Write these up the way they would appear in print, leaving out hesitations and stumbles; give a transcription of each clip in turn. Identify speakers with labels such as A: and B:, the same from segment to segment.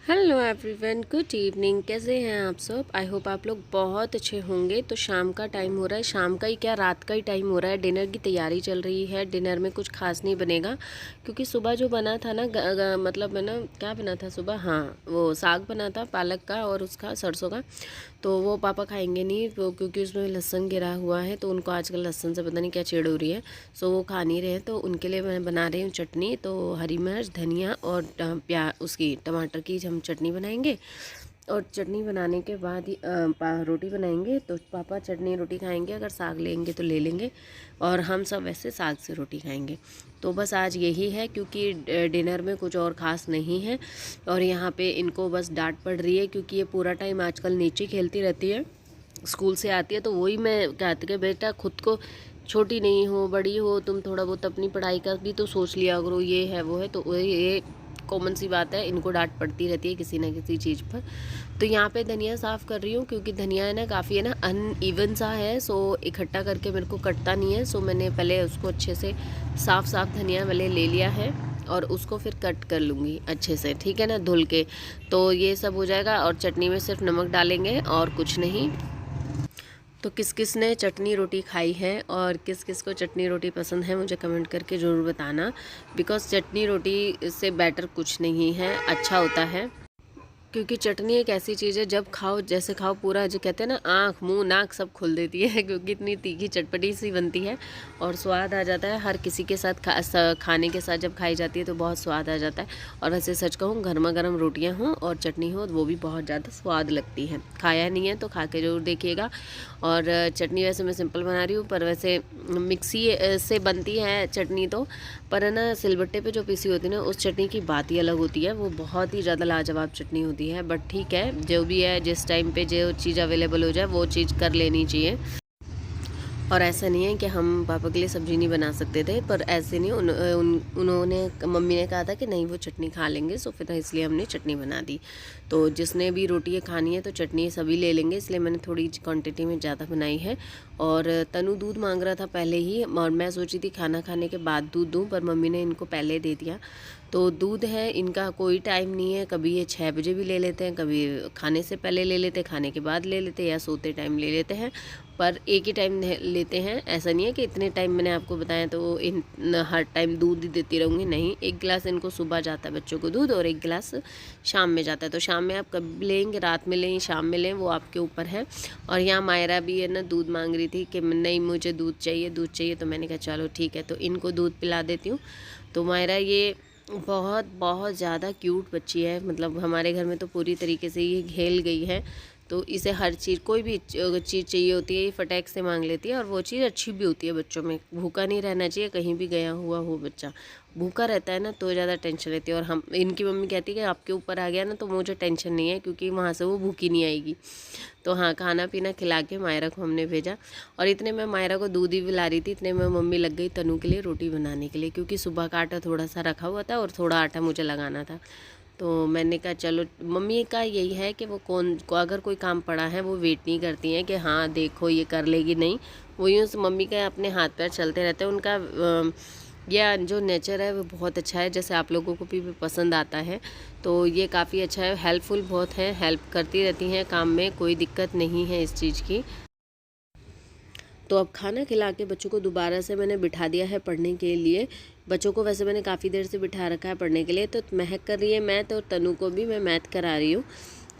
A: Hello everyone, good evening. कैसे हैं आप सब? आई होप आप लोग बहुत अच्छे होंगे। तो शाम का टाइम हो रहा है, शाम का ही क्या रात का ही टाइम हो रहा है। डिनर की तैयारी चल रही है। डिनर में कुछ खास नहीं बनेगा क्योंकि सुबह जो बना था ना मतलब है ना, क्या बना था सुबह, हाँ वो साग बना था पालक का और उसका सरसों का। तो वो पापा खाएंगे नहीं वो, क्योंकि उसमें लहसुन गिरा हुआ है तो उनको आजकल लहसुन से पता नहीं क्या चिढ़ हो रही है। सो वो खा नहीं रहे हैं, तो उनके लिए मैं बना रही हूँ चटनी। तो हरी मिर्च, धनिया और उसकी टमाटर की हम चटनी बनाएंगे। और चटनी बनाने के बाद ही रोटी बनाएंगे। तो पापा चटनी रोटी खाएंगे, अगर साग लेंगे तो ले लेंगे, और हम सब वैसे साग से रोटी खाएंगे। तो बस आज यही है, क्योंकि डिनर में कुछ और ख़ास नहीं है। और यहाँ पे इनको बस डांट पड़ रही है क्योंकि ये पूरा टाइम आजकल नीचे खेलती रहती है। स्कूल से आती है तो वही मैं कहती कि बेटा खुद को छोटी नहीं हो, बड़ी हो, तुम थोड़ा बहुत अपनी पढ़ाई का भी तो सोच लिया करो, ये है वो है। तो ये कॉमन सी बात है, इनको डांट पड़ती रहती है किसी ना किसी चीज़ पर। तो यहाँ पे धनिया साफ़ कर रही हूँ क्योंकि धनिया है ना काफ़ी है ना अनइवन सा है। सो इकट्ठा करके मेरे को कटता नहीं है। सो मैंने पहले उसको अच्छे से साफ़ साफ़ धनिया वाले ले लिया है और उसको फिर कट कर लूँगी अच्छे से, ठीक है ना, धुल के। तो ये सब हो जाएगा और चटनी में सिर्फ नमक डालेंगे और कुछ नहीं। तो किस किस ने चटनी रोटी खाई है और किस किस को चटनी रोटी पसंद है मुझे कमेंट करके ज़रूर बताना। बिकॉज़ चटनी रोटी से बेटर कुछ नहीं है, अच्छा होता है। क्योंकि चटनी एक ऐसी चीज़ है, जब खाओ जैसे खाओ पूरा जो कहते हैं ना आँख मुंह नाक सब खुल देती है क्योंकि इतनी तीखी चटपटी सी बनती है और स्वाद आ जाता है। हर किसी के साथ खाने के साथ जब खाई जाती है तो बहुत स्वाद आ जाता है। और वैसे सच कहूँ, गर्मा गर्म रोटियाँ हों और चटनी हो वो भी बहुत ज़्यादा स्वाद लगती है। खाया नहीं है तो खा के ज़रूर देखिएगा। और चटनी वैसे मैं सिंपल बना रही हूँ, पर वैसे मिक्सी से बनती है चटनी तो, पर है ना सिलबट्टे पे जो पीसी होती है ना उस चटनी की बात ही अलग होती है। वो बहुत ही ज़्यादा लाजवाब चटनी होती है। बट ठीक है, जो भी है जिस टाइम पे जो चीज़ अवेलेबल हो जाए वो चीज़ कर लेनी चाहिए। और ऐसा नहीं है कि हम पापा के लिए सब्ज़ी नहीं बना सकते थे, पर ऐसे नहीं, उन्होंने मम्मी ने कहा था कि नहीं वो चटनी खा लेंगे, सो फिर इसलिए हमने चटनी बना दी। तो जिसने भी रोटी खानी है तो चटनी सभी ले लेंगे, इसलिए मैंने थोड़ी क्वांटिटी में ज़्यादा बनाई है। और तनु दूध मांग रहा था पहले ही, और मैं सोची थी खाना खाने के बाद दूध दूँ, पर मम्मी ने इनको पहले दे दिया। तो दूध है, इनका कोई टाइम नहीं है। कभी ये 6 बजे भी ले लेते हैं, कभी खाने से पहले ले लेते हैं, खाने के बाद ले लेते हैं, या सोते टाइम ले लेते हैं। पर एक ही टाइम लेते हैं। ऐसा नहीं है कि इतने टाइम मैंने आपको बताया तो इन हर टाइम दूध ही देती रहूँगी, नहीं। एक गिलास इनको सुबह जाता है बच्चों को दूध, और एक गिलास शाम में जाता है। तो शाम में आप कब लेंगे, रात में लें, शाम में लें, वो आपके ऊपर है। और यहाँ मायरा भी है ना दूध मांग रही थी कि नहीं मुझे दूध चाहिए, दूध चाहिए। तो मैंने कहा चलो ठीक है, तो इनको दूध पिला देती हूँ। तो मायरा ये बहुत बहुत ज़्यादा क्यूट बच्ची है, मतलब हमारे घर में तो पूरी तरीके से ये खेल गई है। तो इसे हर चीज़, कोई भी चीज़ चाहिए होती है ये फटाक से मांग लेती है, और वो चीज़ अच्छी भी होती है बच्चों में। भूखा नहीं रहना चाहिए, कहीं भी गया हुआ हो बच्चा भूखा रहता है ना तो ज़्यादा टेंशन रहती है। और हम इनकी मम्मी कहती है कि आपके ऊपर आ गया ना तो मुझे टेंशन नहीं है, क्योंकि वहाँ से वो भूखी नहीं आएगी। तो हाँ, खाना पीना खिला के मायरा को हमने भेजा। और इतने में मायरा को दूध ही पिला रही थी, इतने में मम्मी लग गई तनु के लिए रोटी बनाने के लिए, क्योंकि सुबह का आटा थोड़ा सा रखा हुआ था और थोड़ा आटा मुझे लगाना था। तो मैंने कहा चलो, मम्मी का यही है कि वो अगर कोई काम पड़ा है वो वेट नहीं करती हैं कि हाँ देखो ये कर लेगी, नहीं। वो यूँ मम्मी का अपने हाथ पैर चलते रहते हैं। उनका यह जो नेचर है वो बहुत अच्छा है, जैसे आप लोगों को भी पसंद आता है। तो ये काफ़ी अच्छा है, हेल्पफुल बहुत है, हेल्प करती रहती हैं काम में, कोई दिक्कत नहीं है इस चीज़ की। तो अब खाना खिला के बच्चों को दोबारा से मैंने बिठा दिया है पढ़ने के लिए। बच्चों को वैसे मैंने काफ़ी देर से बिठा रखा है पढ़ने के लिए। तो महक कर रही है मैथ, और तनु को भी मैं मैथ करा रही हूँ।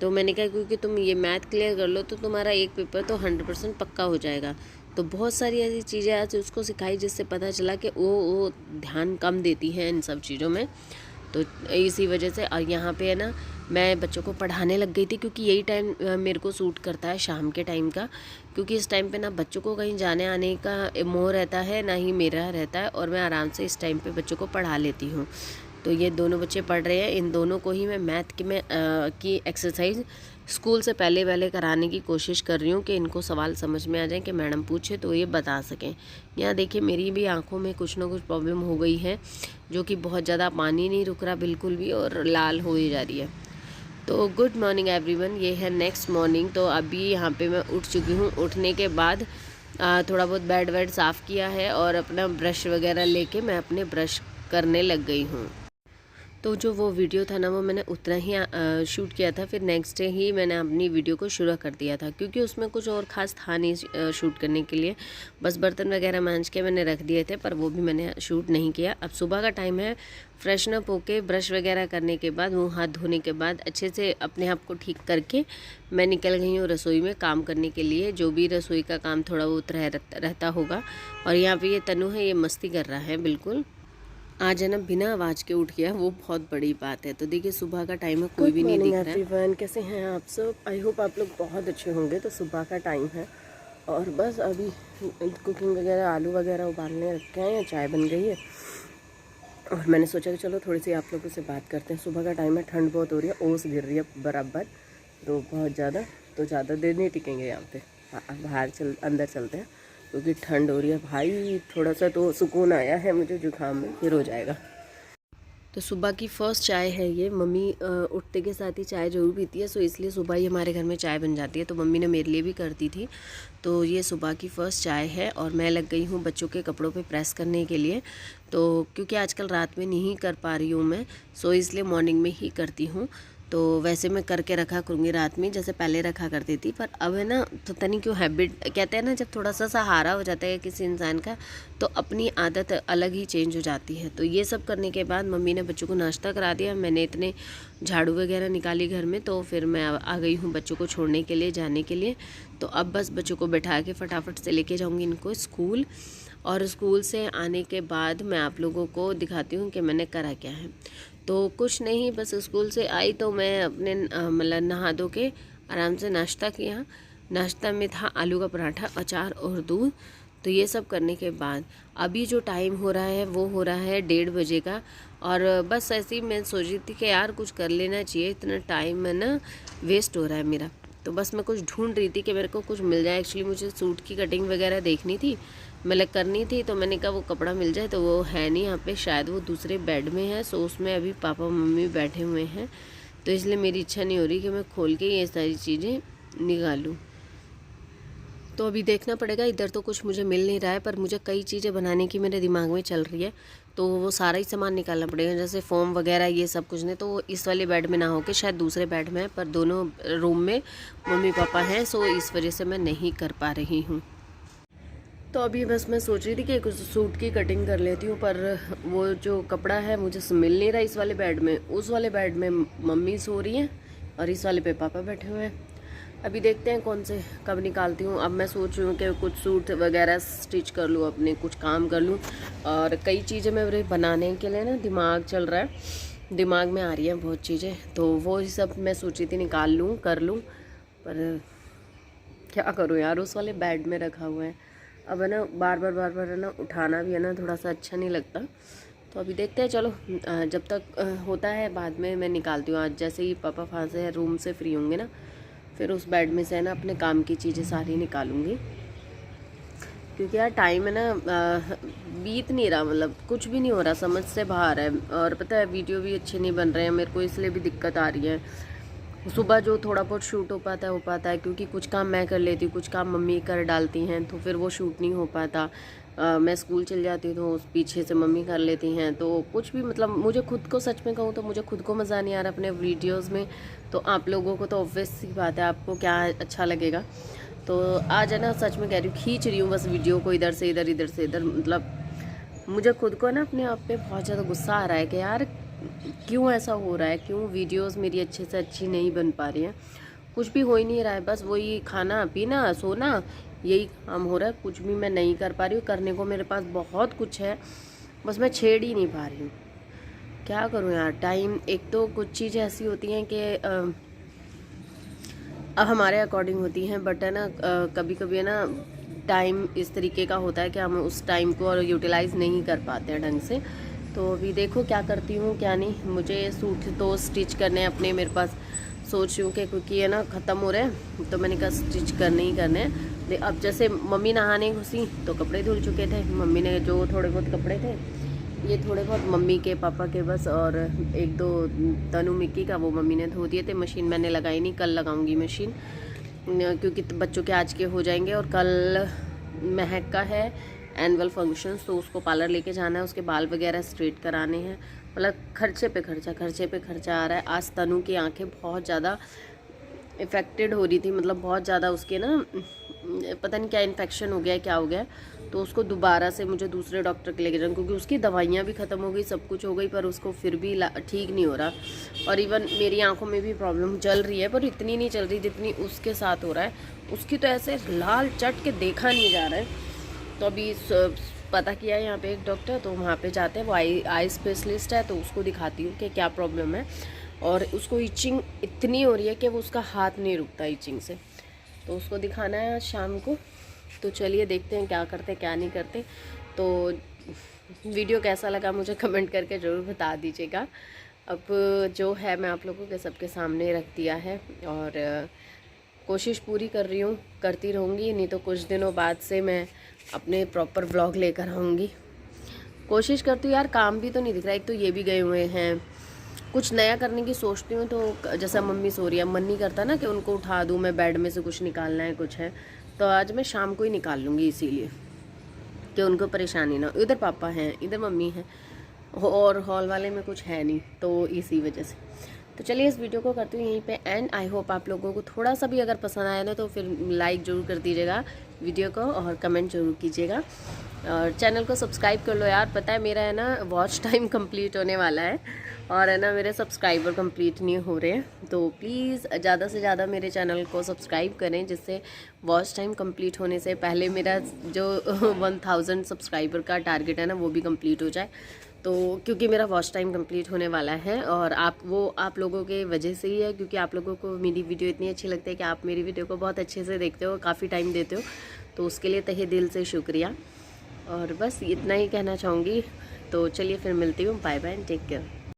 A: तो मैंने कहा क्योंकि तुम ये मैथ क्लियर कर लो तो तुम्हारा एक पेपर तो 100% पक्का हो जाएगा। तो बहुत सारी ऐसी चीज़ें आज उसको सिखाई जिससे पता चला कि वो ध्यान कम देती हैं इन सब चीज़ों में। तो इसी वजह से, और यहाँ पे है ना मैं बच्चों को पढ़ाने लग गई थी, क्योंकि यही टाइम मेरे को सूट करता है शाम के टाइम का। क्योंकि इस टाइम पे ना बच्चों को कहीं जाने आने का मोह रहता है, ना ही मेरा रहता है, और मैं आराम से इस टाइम पे बच्चों को पढ़ा लेती हूँ। तो ये दोनों बच्चे पढ़ रहे हैं, इन दोनों को ही मैं मैथ की एक्सरसाइज स्कूल से पहले पहले कराने की कोशिश कर रही हूँ कि इनको सवाल समझ में आ जाए, कि मैडम पूछे तो ये बता सकें। यहाँ देखिए मेरी भी आंखों में कुछ ना कुछ प्रॉब्लम हो गई है, जो कि बहुत ज़्यादा पानी नहीं रुक रहा बिल्कुल भी, और लाल हो ही जा रही है। तो गुड मॉर्निंग एवरीवन, ये है नेक्स्ट मॉर्निंग। तो अभी यहाँ पे मैं उठ चुकी हूँ। उठने के बाद थोड़ा बहुत बेड वेड साफ़ किया है, और अपना ब्रश वगैरह लेके मैं अपने ब्रश करने लग गई हूँ। तो जो वो वीडियो था ना वो मैंने उतना ही शूट किया था, फिर नेक्स्ट डे ही मैंने अपनी वीडियो को शुरू कर दिया था, क्योंकि उसमें कुछ और ख़ास था नहीं शूट करने के लिए। बस बर्तन वगैरह मांज के मैंने रख दिए थे, पर वो भी मैंने शूट नहीं किया। अब सुबह का टाइम है, फ्रेशन अप होके ब्रश वगैरह करने के बाद, मुँह हाथ धोने के बाद अच्छे से अपने आप को ठीक करके मैं निकल गई हूँ रसोई में काम करने के लिए। जो भी रसोई का काम थोड़ा बहुत रहता होगा। और यहाँ पे ये तनु है, ये मस्ती कर रहा है बिल्कुल। आज है ना बिना आवाज़ के उठ गया, वो बहुत बड़ी बात है। तो देखिए सुबह का टाइम है, कोई भी नहीं दिख रहा है। एवरीवन, कैसे हैं आप सब? आई होप आप लोग बहुत अच्छे होंगे। तो सुबह का टाइम है और बस अभी कुकिंग वगैरह, आलू वगैरह उबालने रखे हैं, चाय बन गई है। और मैंने सोचा कि चलो थोड़ी सी आप लोगों से बात करते हैं। सुबह का टाइम है, ठंड बहुत हो रही है, ओस गिर रही है बराबर, तो बहुत ज़्यादा। तो ज़्यादा देर नहीं टिकेंगे यहाँ पे, बाहर अंदर चलते हैं, क्योंकि ठंड हो रही है भाई। थोड़ा सा तो सुकून आया है मुझे जुकाम में, फिर हो जाएगा। तो सुबह की फ़र्स्ट चाय है ये। मम्मी उठते के साथ ही चाय ज़रूर पीती है, सो इसलिए सुबह ही हमारे घर में चाय बन जाती है। तो मम्मी ने मेरे लिए भी कर दी थी। तो ये सुबह की फ़र्स्ट चाय है और मैं लग गई हूँ बच्चों के कपड़ों पे प्रेस करने के लिए। तो क्योंकि आजकल रात में नहीं कर पा रही हूँ मैं, सो इसलिए मॉर्निंग में ही करती हूँ। तो वैसे मैं करके रखा करूँगी रात में, जैसे पहले रखा करती थी। पर अब है ना, पता नहीं क्यों हैबिट, कहते हैं ना जब थोड़ा सा सहारा हो जाता है किसी इंसान का, तो अपनी आदत अलग ही चेंज हो जाती है। तो ये सब करने के बाद मम्मी ने बच्चों को नाश्ता करा दिया, मैंने इतने झाड़ू वगैरह निकाली घर में। तो फिर मैं आ गई हूँ बच्चों को छोड़ने के लिए, जाने के लिए। तो अब बस बच्चों को बैठा के फटाफट से लेके जाऊँगी इनको स्कूल। और स्कूल से आने के बाद मैं आप लोगों को दिखाती हूँ कि मैंने करा क्या है। तो कुछ नहीं, बस स्कूल से आई तो मैं अपने मतलब नहा धो के आराम से नाश्ता किया। नाश्ता में था आलू का पराठा, अचार और दूध। तो ये सब करने के बाद अभी जो टाइम हो रहा है वो हो रहा है 1:30 बजे का। और बस ऐसे ही मैं सोच रही थी कि यार कुछ कर लेना चाहिए, इतना टाइम है ना वेस्ट हो रहा है मेरा। तो बस मैं कुछ ढूंढ रही थी कि मेरे को कुछ मिल जाए। एक्चुअली मुझे सूट की कटिंग वगैरह देखनी थी, मतलब करनी थी। तो मैंने कहा वो कपड़ा मिल जाए, तो वो है नहीं यहाँ पे, शायद वो दूसरे बेड में है। सो उसमें अभी पापा मम्मी बैठे हुए हैं, तो इसलिए मेरी इच्छा नहीं हो रही कि मैं खोल के ये सारी चीज़ें निकालूँ। तो अभी देखना पड़ेगा। इधर तो कुछ मुझे मिल नहीं रहा है, पर मुझे कई चीज़ें बनाने की मेरे दिमाग में चल रही है। तो वो सारा ही सामान निकालना पड़ेगा, जैसे फोम वगैरह ये सब कुछ नहीं। तो वो इस वाले बेड में ना हो के शायद दूसरे बेड में है, पर दोनों रूम में मम्मी पापा हैं, सो इस वजह से मैं नहीं कर पा रही हूँ। तो अभी बस मैं सोच रही थी कि कुछ सूट की कटिंग कर लेती हूँ, पर वो जो कपड़ा है मुझे मिल नहीं रहा इस वाले बेड में। उस वाले बेड में मम्मी सो रही हैं और इस वाले पे पापा बैठे हुए हैं। अभी देखते हैं कौन से कब निकालती हूँ। अब मैं सोच रही हूँ कि कुछ सूट वगैरह स्टिच कर लूँ, अपने कुछ काम कर लूँ। और कई चीज़ें मेरे बनाने के लिए ना दिमाग चल रहा है, दिमाग में आ रही हैं बहुत चीज़ें। तो वो सब मैं सोची थी निकाल लूँ, कर लूँ, पर क्या करूँ यार, उस वाले बेड में रखा हुआ है। अब है ना बार बार है ना उठाना भी है ना थोड़ा सा अच्छा नहीं लगता। तो अभी देखते हैं, चलो जब तक होता है बाद में मैं निकालती हूँ। आज जैसे ही पापा वहाँ से रूम से फ्री होंगे ना, फिर उस बेड में से है ना अपने काम की चीज़ें सारी निकालूंगी। क्योंकि यार टाइम है ना बीत नहीं रहा, मतलब कुछ भी नहीं हो रहा, समझ से बाहर है। और पता है वीडियो भी अच्छे नहीं बन रहे हैं मेरे को, इसलिए भी दिक्कत आ रही है। सुबह जो थोड़ा बहुत शूट हो पाता है, क्योंकि कुछ काम मैं कर लेती हूँ, कुछ काम मम्मी कर डालती हैं, तो फिर वो शूट नहीं हो पाता। मैं स्कूल चल जाती हूँ तो उस पीछे से मम्मी कर लेती हैं। तो कुछ भी, मतलब मुझे खुद को सच में कहूँ तो मुझे खुद को मज़ा नहीं आ रहा अपने वीडियोज़ में। तो आप लोगों को तो ऑब्वियस सी बात है, आपको क्या अच्छा लगेगा। तो आज है ना सच में कह रही हूँ, खींच रही हूँ बस वीडियो को इधर से इधर, इधर से इधर। मतलब मुझे खुद को ना अपने आप पे बहुत ज़्यादा गुस्सा आ रहा है कि यार क्यों ऐसा हो रहा है, क्यों वीडियोस मेरी अच्छे से अच्छी नहीं बन पा रही हैं। कुछ भी हो ही नहीं रहा है, बस वही खाना पीना सोना, यही काम हो रहा है। कुछ भी मैं नहीं कर पा रही हूँ, करने को मेरे पास बहुत कुछ है, बस मैं छेड़ ही नहीं पा रही हूँ। क्या करूँ यार, टाइम एक तो कुछ चीज़ें ऐसी होती हैं कि अब हमारे अकॉर्डिंग होती हैं, बट है ना कभी कभी है ना टाइम इस तरीके का होता है कि हम उस टाइम को यूटिलाइज़ नहीं कर पाते हैं ढंग से। तो अभी देखो क्या करती हूँ क्या नहीं। मुझे सूट तो स्टिच करने हैं अपने, मेरे पास सोच रही हूँ कि क्योंकि है ना ख़त्म हो रहे हैं, तो मैंने कहा स्टिच करने ही करने हैं। अब जैसे मम्मी नहाने घुसी तो कपड़े धुल चुके थे, मम्मी ने जो थोड़े बहुत कपड़े थे, ये थोड़े बहुत मम्मी के पापा के बस, और एक दो तनु मिक्की का वो मम्मी ने धो दिए थे। मशीन मैंने लगाई नहीं, कल लगाऊंगी मशीन, क्योंकि बच्चों के आज के हो जाएंगे। और कल महक का है एनुअल फंक्शन, तो उसको पार्लर लेके जाना है, उसके बाल वगैरह स्ट्रेट कराने हैं। मतलब खर्चे पे खर्चा आ रहा है। आज तनु की आंखें बहुत ज़्यादा इफ़ेक्टेड हो रही थी, मतलब बहुत ज़्यादा उसके ना पता नहीं क्या इन्फेक्शन हो गया है, क्या हो गया है। तो उसको दोबारा से मुझे दूसरे डॉक्टर के लेके जाऊँ, क्योंकि उसकी दवाइयाँ भी ख़त्म हो गई, सब कुछ हो गई, पर उसको फिर भी ठीक नहीं हो रहा। और इवन मेरी आंखों में भी प्रॉब्लम चल रही है, पर इतनी नहीं चल रही जितनी उसके साथ हो रहा है। उसकी तो ऐसे लाल चट के देखा नहीं जा रहा है। तो अभी पता किया है यहाँ पे एक डॉक्टर, तो वहाँ पे जाते हैं, वो आई स्पेशलिस्ट है, तो उसको दिखाती हूँ कि क्या प्रॉब्लम है। और उसको इचिंग इतनी हो रही है कि वो उसका हाथ नहीं रुकता इचिंग से, तो उसको दिखाना है आज शाम को। तो चलिए देखते हैं क्या करते क्या नहीं करते। तो वीडियो कैसा लगा मुझे कमेंट करके ज़रूर बता दीजिएगा। अब जो है मैं आप लोगों के सबके सामने रख दिया है, और कोशिश पूरी कर रही हूँ, करती रहूँगी, नहीं तो कुछ दिनों बाद से मैं अपने प्रॉपर व्लॉग लेकर आऊँगी। कोशिश करती हूँ यार, काम भी तो नहीं दिख रहा, एक तो ये भी गए हुए हैं। कुछ नया करने की सोचती हूँ, तो जैसा मम्मी सो रही है, मन नहीं करता ना कि उनको उठा दूँ, मैं बेड में से कुछ निकालना है कुछ है, तो आज मैं शाम को ही निकाल लूँगी, इसीलिए कि उनको परेशानी ना हो। इधर पापा हैं, इधर मम्मी हैं, और हॉल वाले में कुछ है नहीं, तो इसी वजह से। तो चलिए इस वीडियो को करती हूँ यहीं पे एंड। आई होप आप लोगों को थोड़ा सा भी अगर पसंद आया ना, तो फिर लाइक ज़रूर कर दीजिएगा वीडियो को, और कमेंट ज़रूर कीजिएगा, और चैनल को सब्सक्राइब कर लो यार। पता है मेरा है ना वॉच टाइम कंप्लीट होने वाला है, और है ना मेरे सब्सक्राइबर कंप्लीट नहीं हो रहे हैं, तो प्लीज़ ज़्यादा से ज़्यादा मेरे चैनल को सब्सक्राइब करें, जिससे वॉच टाइम कंप्लीट होने से पहले मेरा जो 1000 सब्सक्राइबर का टारगेट है ना, वो भी कंप्लीट हो जाए। तो क्योंकि मेरा वॉच टाइम कंप्लीट होने वाला है, और आप लोगों के वजह से ही है, क्योंकि आप लोगों को मेरी वीडियो इतनी अच्छी लगती है कि आप मेरी वीडियो को बहुत अच्छे से देखते हो, काफ़ी टाइम देते हो, तो उसके लिए तहे दिल से शुक्रिया। और बस इतना ही कहना चाहूँगी। तो चलिए फिर मिलती हूँ, बाय बाय, टेक केयर।